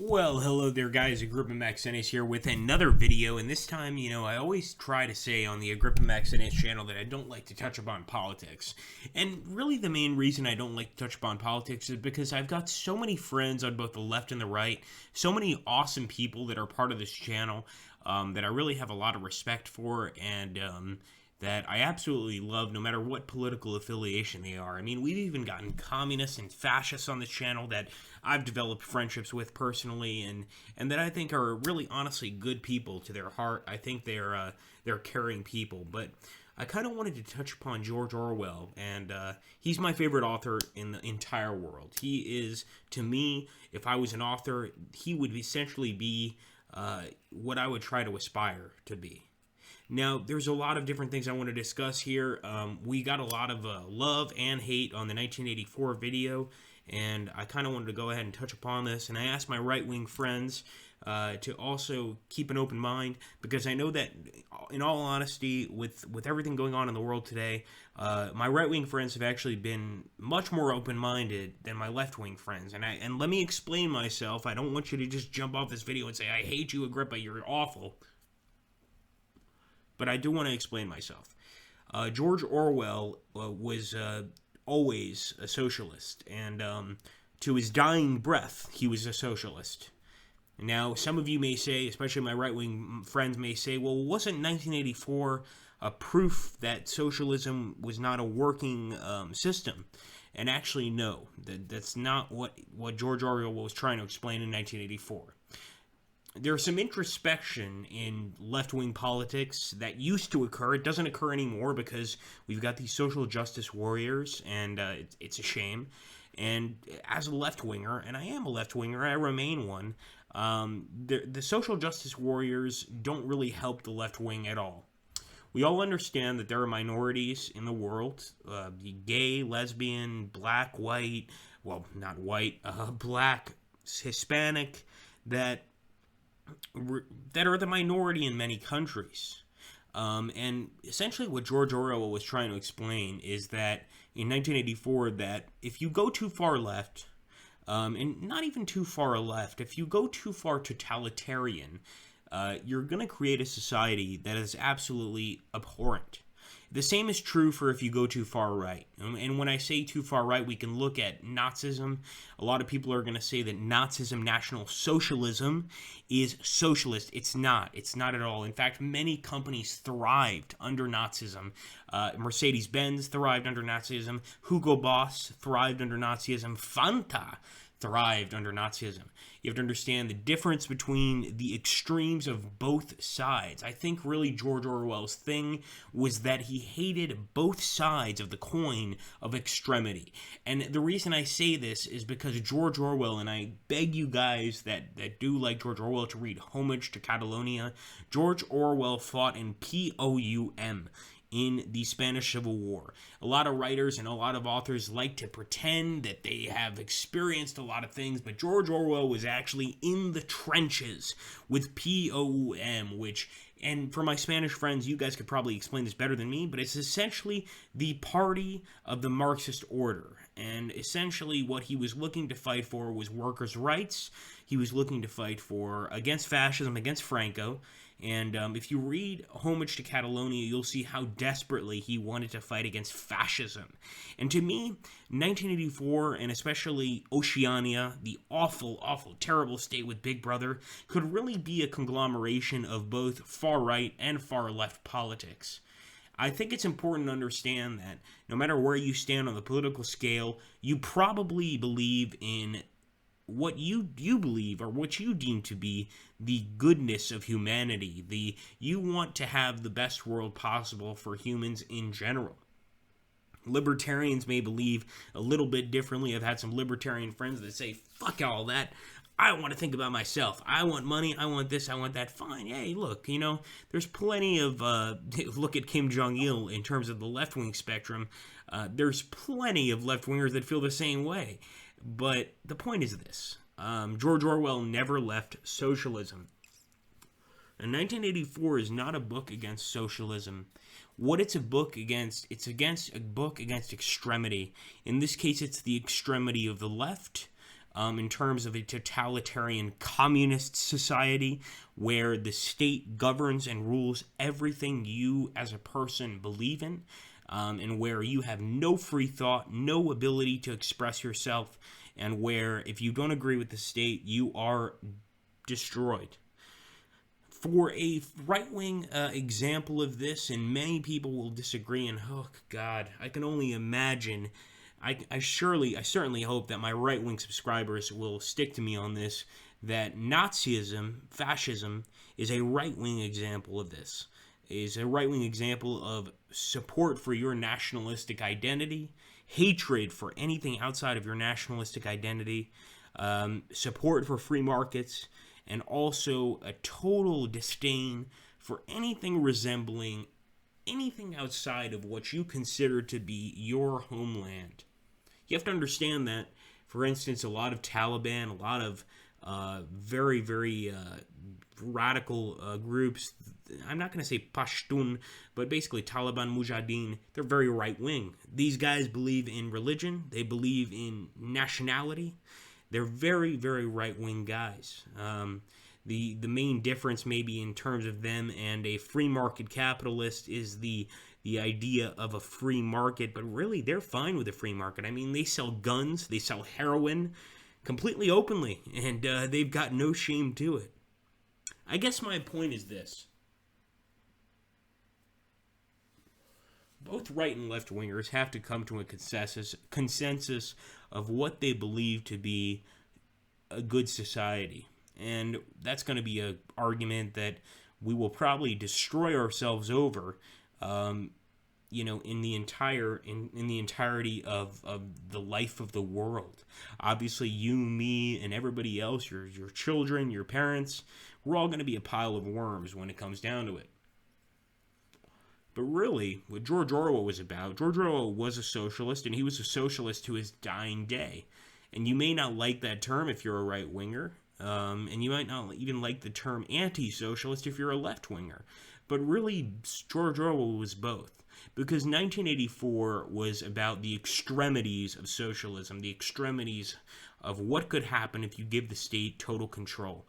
Well, hello there guys, Agrippa Maxenus here with another video, and this time, I always try to say on the Agrippa Maxenus channel that I don't like to touch upon politics. And really the main reason I don't like to touch upon politics is because I've got so many friends on both the left and the right, so many awesome people that are part of this channel that I really have a lot of respect for, and that I absolutely love no matter what political affiliation they are. I mean, we've even gotten communists and fascists on this channel that I've developed friendships with personally, and that I think are really honestly good people to their heart. I think they're caring people. But I kind of wanted to touch upon George Orwell, and he's my favorite author in the entire world. He is, to me, if I was an author, he would essentially be what I would try to aspire to be. Now, there's a lot of different things I want to discuss here. We got a lot of love and hate on the 1984 video, and I kind of wanted to go ahead and touch upon this. And I asked my right-wing friends to also keep an open mind, because I know that, in all honesty, with everything going on in the world today, my right-wing friends have actually been much more open-minded than my left-wing friends. And let me explain myself. I don't want you to just jump off this video and say, I hate you, Agrippa, you're awful. But I do want to explain myself. George Orwell was always a socialist, and to his dying breath, he was a socialist. Now, some of you may say, especially my right-wing friends may say, well, wasn't 1984 a proof that socialism was not a working system? And actually, no. That's not what George Orwell was trying to explain in 1984. There's some introspection in left-wing politics that used to occur. It doesn't occur anymore because we've got these social justice warriors, and it's a shame. And as a left-winger, and I am a left-winger, I remain one, the social justice warriors don't really help the left wing at all. We all understand that there are minorities in the world, gay, lesbian, black, white, well, not white, black, Hispanic, that are the minority in many countries. And essentially what George Orwell was trying to explain is that in 1984, that if you go too far left, and not even too far left, if you go too far totalitarian, you're going to create a society that is absolutely abhorrent. The same is true for if you go too far right. And when I say too far right, we can look at Nazism. A lot of people are going to say that Nazism, National Socialism, is socialist. It's not. It's not at all. In fact, many companies thrived under Nazism. Mercedes-Benz thrived under Nazism. Hugo Boss thrived under Nazism. Fanta thrived under Nazism. You have to understand the difference between the extremes of both sides. I think really George Orwell's thing was that he hated both sides of the coin of extremity. And the reason I say this is because George Orwell, and I beg you guys that do like George Orwell to read Homage to Catalonia, George Orwell fought in POUM, in the Spanish Civil War. A lot of writers and a lot of authors like to pretend that they have experienced a lot of things, but George Orwell was actually in the trenches with POUM, which, and for my Spanish friends, you guys could probably explain this better than me, but it's essentially the party of the Marxist order. And essentially what he was looking to fight for was workers' rights. He was looking to fight for against fascism, against Franco. And if you read Homage to Catalonia, you'll see how desperately he wanted to fight against fascism. And to me, 1984, and especially Oceania, the awful, awful, terrible state with Big Brother, could really be a conglomeration of both far-right and far-left politics. I think it's important to understand that no matter where you stand on the political scale, you probably believe in what you believe, or what you deem to be the goodness of humanity. You want to have the best world possible for humans in general. Libertarians may believe a little bit differently. I've had some libertarian friends that say, fuck all that. I want to think about myself. I want money. I want this. I want that. Fine. Hey, look, there's plenty of, look at Kim Jong-il in terms of the left-wing spectrum. There's plenty of left-wingers that feel the same way. But the point is this. George Orwell never left socialism. And 1984 is not a book against socialism. What it's a book against, it's a book against extremity. In this case, it's the extremity of the left. in terms of a totalitarian communist society where the state governs and rules everything you as a person believe in, and where you have no free thought, no ability to express yourself, and where if you don't agree with the state, you are destroyed. For a right-wing example of this, and many people will disagree, and oh God, I can only imagine. I certainly hope that my right-wing subscribers will stick to me on this, that Nazism, fascism, is a right-wing example of this. Is a right-wing example of support for your nationalistic identity, hatred for anything outside of your nationalistic identity, support for free markets, and also a total disdain for anything resembling anything outside of what you consider to be your homeland. You have to understand that, for instance, a lot of Taliban, a lot of very, very radical groups, I'm not going to say Pashtun, but basically Taliban Mujahideen, they're very right-wing. These guys believe in religion, they believe in nationality. They're very, very right-wing guys. The main difference maybe in terms of them and a free market capitalist is the idea of a free market, but really they're fine with a free market. I mean, they sell guns, they sell heroin completely openly, and they've got no shame to it. I guess my point is this. Both right and left wingers have to come to a consensus of what they believe to be a good society. And that's going to be an argument that we will probably destroy ourselves over, in the entirety of the life of the world. Obviously, you, me, and everybody else, your children, your parents, we're all going to be a pile of worms when it comes down to it. But really, what George Orwell was about, George Orwell was a socialist, and he was a socialist to his dying day. And you may not like that term if you're a right-winger, and you might not even like the term anti-socialist if you're a left-winger. But really, George Orwell was both. Because 1984 was about the extremities of socialism, the extremities of what could happen if you give the state total control.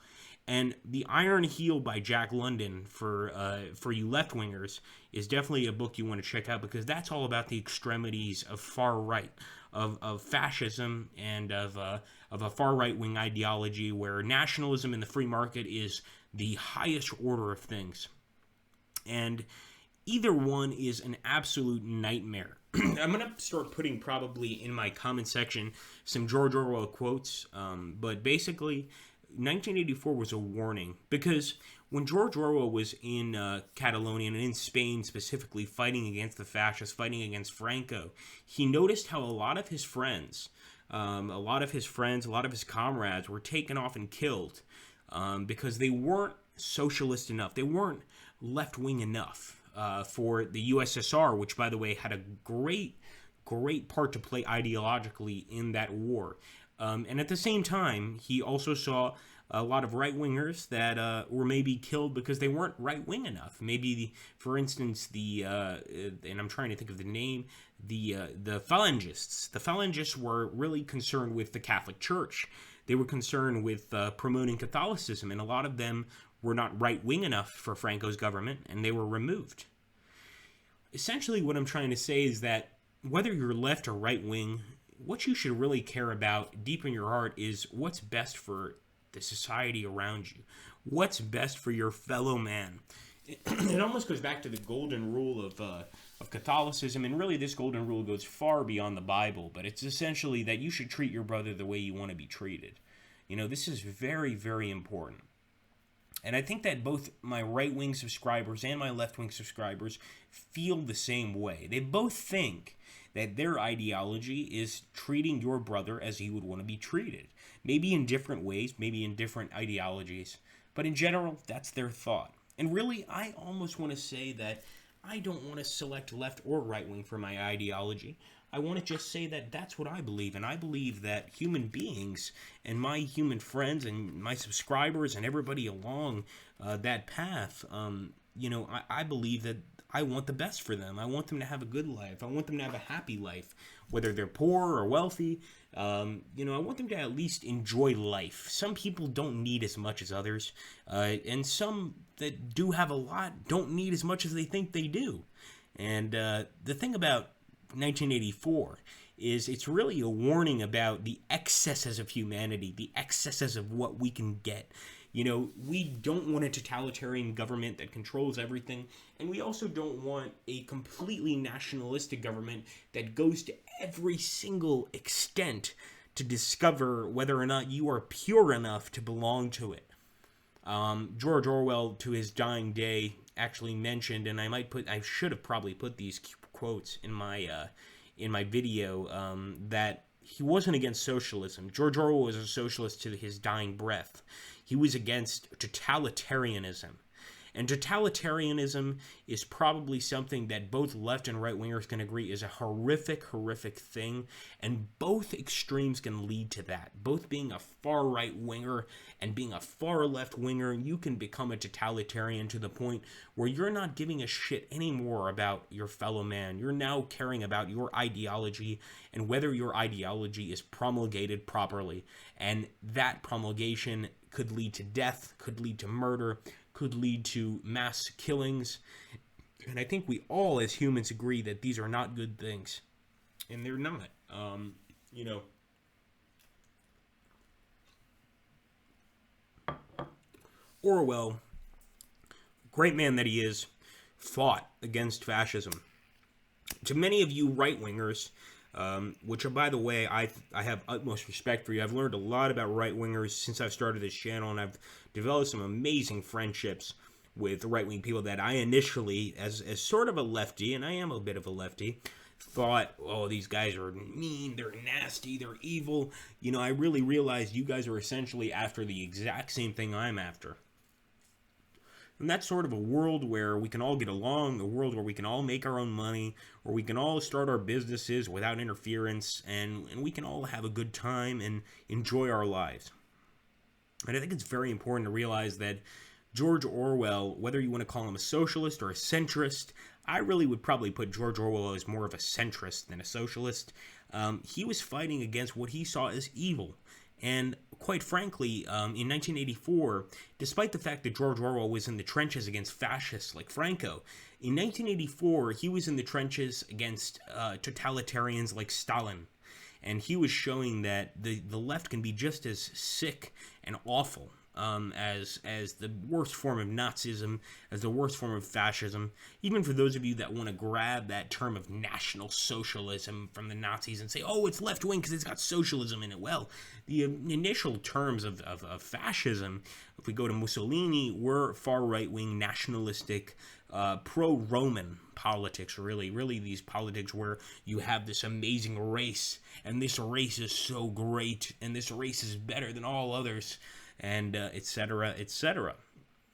And The Iron Heel by Jack London, for you left-wingers, is definitely a book you want to check out, because that's all about the extremities of far right, of fascism, and of a far right-wing ideology where nationalism and the free market is the highest order of things. And either one is an absolute nightmare. I'm going to start putting probably in my comment section some George Orwell quotes, but basically 1984 was a warning, because when George Orwell was in Catalonia and in Spain specifically fighting against the fascists, fighting against Franco, he noticed how a lot of his friends, a lot of his comrades were taken off and killed because they weren't socialist enough. They weren't left-wing enough for the USSR, which, by the way, had a great part to play ideologically in that war. And at the same time, he also saw a lot of right-wingers that were maybe killed because they weren't right-wing enough. Maybe, for instance, and I'm trying to think of the name, the Phalangists. The Phalangists were really concerned with the Catholic Church. They were concerned with promoting Catholicism, and a lot of them were not right-wing enough for Franco's government, and they were removed. Essentially, what I'm trying to say is that whether you're left or right-wing, what you should really care about deep in your heart is what's best for the society around you. What's best for your fellow man. It almost goes back to the golden rule of Catholicism, and really this golden rule goes far beyond the Bible, but it's essentially that you should treat your brother the way you want to be treated. This is very, very important. And I think that both my right-wing subscribers and my left-wing subscribers feel the same way. They both think that their ideology is treating your brother as he would want to be treated. Maybe in different ways, maybe in different ideologies, but in general, that's their thought. And really, I almost want to say that I don't want to select left or right-wing for my ideology. I want to just say that that's what I believe, and I believe that human beings and my human friends and my subscribers and everybody along that path, I believe that I want the best for them. I want them to have a good life. I want them to have a happy life, whether they're poor or wealthy. I want them to at least enjoy life. Some people don't need as much as others, and some that do have a lot don't need as much as they think they do. And the thing about 1984 is it's really a warning about the excesses of humanity, the excesses of what we can get. We don't want a totalitarian government that controls everything, and we also don't want a completely nationalistic government that goes to every single extent to discover whether or not you are pure enough to belong to it. George Orwell, to his dying day, actually mentioned, and I should have probably put these quotes in my video, that he wasn't against socialism. George Orwell was a socialist to his dying breath. He was against totalitarianism. And totalitarianism is probably something that both left and right wingers can agree is a horrific, horrific thing. And both extremes can lead to that. Both being a far right winger and being a far left winger, you can become a totalitarian to the point where you're not giving a shit anymore about your fellow man. You're now caring about your ideology and whether your ideology is promulgated properly. And that promulgation could lead to death, could lead to murder, could lead to mass killings. And I think we all as humans agree that these are not good things. And they're not. Orwell, great man that he is, fought against fascism. To many of you right-wingers, which are, by the way, I have utmost respect for you. I've learned a lot about right-wingers since I've started this channel, and I've developed some amazing friendships with right-wing people that I initially, as sort of a lefty, and I am a bit of a lefty, thought, oh, these guys are mean, they're nasty, they're evil. I really realized you guys are essentially after the exact same thing I'm after. And that's sort of a world where we can all get along, a world where we can all make our own money, where we can all start our businesses without interference, and we can all have a good time and enjoy our lives. And I think it's very important to realize that George Orwell, whether you want to call him a socialist or a centrist, I really would probably put George Orwell as more of a centrist than a socialist. He was fighting against what he saw as evil. And quite frankly, in 1984, despite the fact that George Orwell was in the trenches against fascists like Franco, in 1984, he was in the trenches against totalitarians like Stalin. And he was showing that the left can be just as sick and awful as the worst form of Nazism, as the worst form of fascism. Even for those of you that want to grab that term of National Socialism from the Nazis and say, oh, it's left-wing because it's got socialism in it. Well, the initial terms of fascism, if we go to Mussolini, were far right-wing, nationalistic, pro-Roman politics, really these politics where you have this amazing race, and this race is so great, and this race is better than all others, and etc., etc.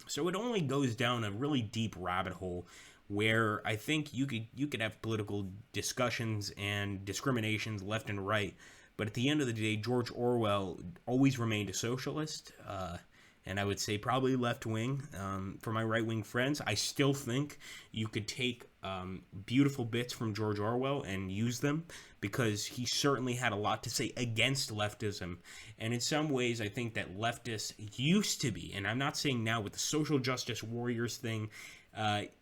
So it only goes down a really deep rabbit hole where I think you could have political discussions and discriminations left and right, but at the end of the day, George Orwell always remained a socialist, and I would say probably left-wing. For my right-wing friends, I still think you could take beautiful bits from George Orwell and use them, because he certainly had a lot to say against leftism. And in some ways, I think that leftists used to be, and I'm not saying now with the social justice warriors thing,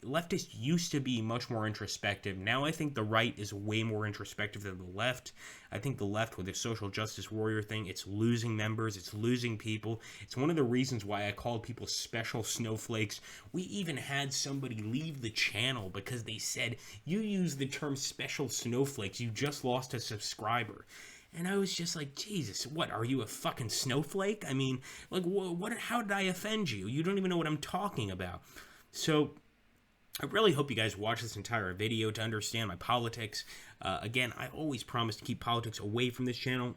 leftists used to be much more introspective. Now I think the right is way more introspective than the left. I think the left, with the social justice warrior thing, it's losing members, it's losing people. It's one of the reasons why I called people special snowflakes. We even had somebody leave the channel because they said, you use the term special snowflakes, you just lost a subscriber. And I was just like, Jesus, what, are you a fucking snowflake? I mean, like, what? How did I offend you? You don't even know what I'm talking about. So I really hope you guys watch this entire video to understand my politics. Again, I always promise to keep politics away from this channel.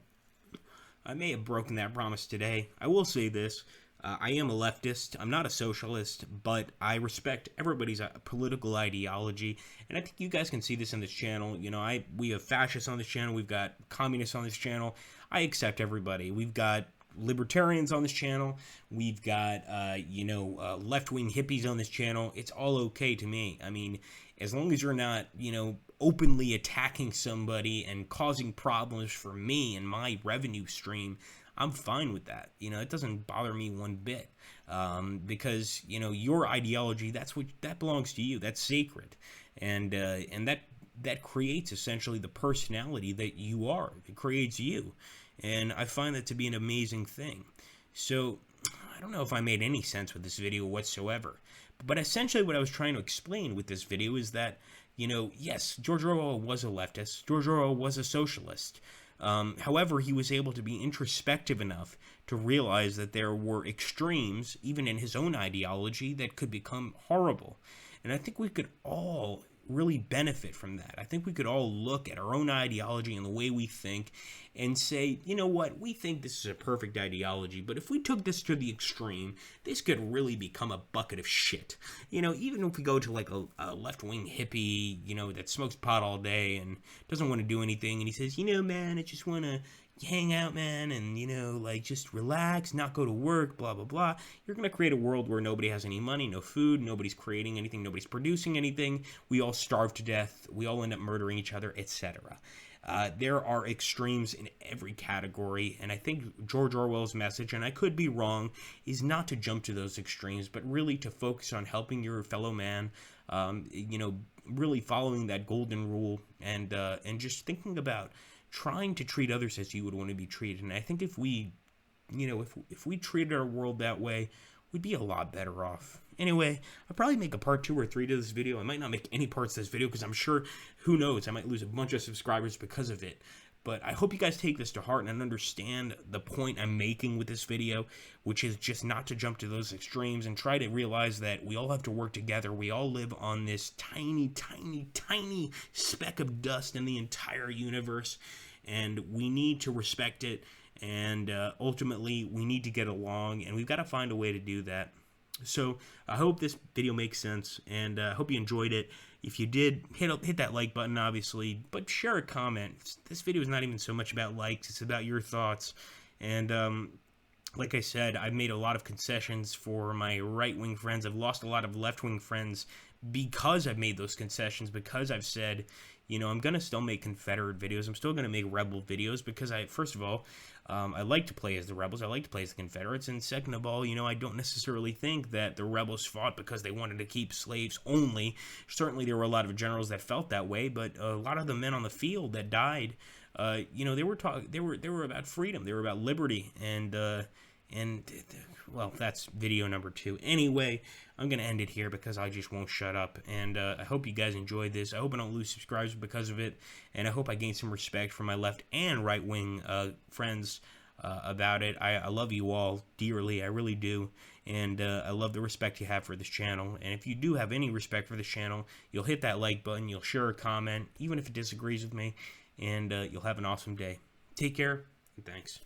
I may have broken that promise today. I will say this. I am a leftist. I'm not a socialist, but I respect everybody's political ideology. And I think you guys can see this in this channel. We have fascists on this channel. We've got communists on this channel. I accept everybody. We've got libertarians on this channel. We've got, left-wing hippies on this channel. It's all okay to me. I mean, as long as you're not, openly attacking somebody and causing problems for me and my revenue stream, I'm fine with that. It doesn't bother me one bit, because your ideology, that belongs to you. That's sacred, and that creates essentially the personality that you are. It creates you, and I find that to be an amazing thing. So I don't know if I made any sense with this video whatsoever, but essentially what I was trying to explain with this video is that, yes, George Orwell was a leftist. George Orwell was a socialist. However, he was able to be introspective enough to realize that there were extremes, even in his own ideology, that could become horrible. And I think we could all really benefit from that. I think we could all look at our own ideology and the way we think and say, you know what, we think this is a perfect ideology, but if we took this to the extreme, this could really become a bucket of shit. Even if we go to like a left-wing hippie, that smokes pot all day and doesn't want to do anything, and he says, man, I just want to hang out, man, and, just relax, not go to work, blah, blah, blah. You're going to create a world where nobody has any money, no food, nobody's creating anything, nobody's producing anything. We all starve to death. We all end up murdering each other, etc. There are extremes in every category, and I think George Orwell's message, and I could be wrong, is not to jump to those extremes, but really to focus on helping your fellow man, really following that golden rule, and just thinking about trying to treat others as you would want to be treated. And I think if we, if we treated our world that way, we'd be a lot better off. Anyway, I'll probably make a part 2 or 3 to this video. I might not make any parts of this video because I'm sure, who knows, I might lose a bunch of subscribers because of it. But I hope you guys take this to heart and understand the point I'm making with this video, which is just not to jump to those extremes and try to realize that we all have to work together. We all live on this tiny, tiny, tiny speck of dust in the entire universe, and we need to respect it, and ultimately we need to get along, and we've got to find a way to do that. So I hope this video makes sense, and I hope you enjoyed it. If you did, hit that like button, obviously, but share a comment. This video is not even so much about likes, it's about your thoughts. And like I said, I've made a lot of concessions for my right-wing friends. I've lost a lot of left-wing friends because I've made those concessions, because I've said, I'm going to still make Confederate videos. I'm still going to make rebel videos because first of all, I like to play as the rebels. I like to play as the Confederates. And second of all, I don't necessarily think that the rebels fought because they wanted to keep slaves only. Certainly there were a lot of generals that felt that way, but a lot of the men on the field that died, they were about freedom. They were about liberty. Well, that's video number 2. Anyway, I'm going to end it here because I just won't shut up. And I hope you guys enjoyed this. I hope I don't lose subscribers because of it. And I hope I gain some respect from my left and right-wing friends about it. I love you all dearly. I really do. And I love the respect you have for this channel. And if you do have any respect for this channel, you'll hit that like button. You'll share a comment, even if it disagrees with me. And you'll have an awesome day. Take care, and thanks.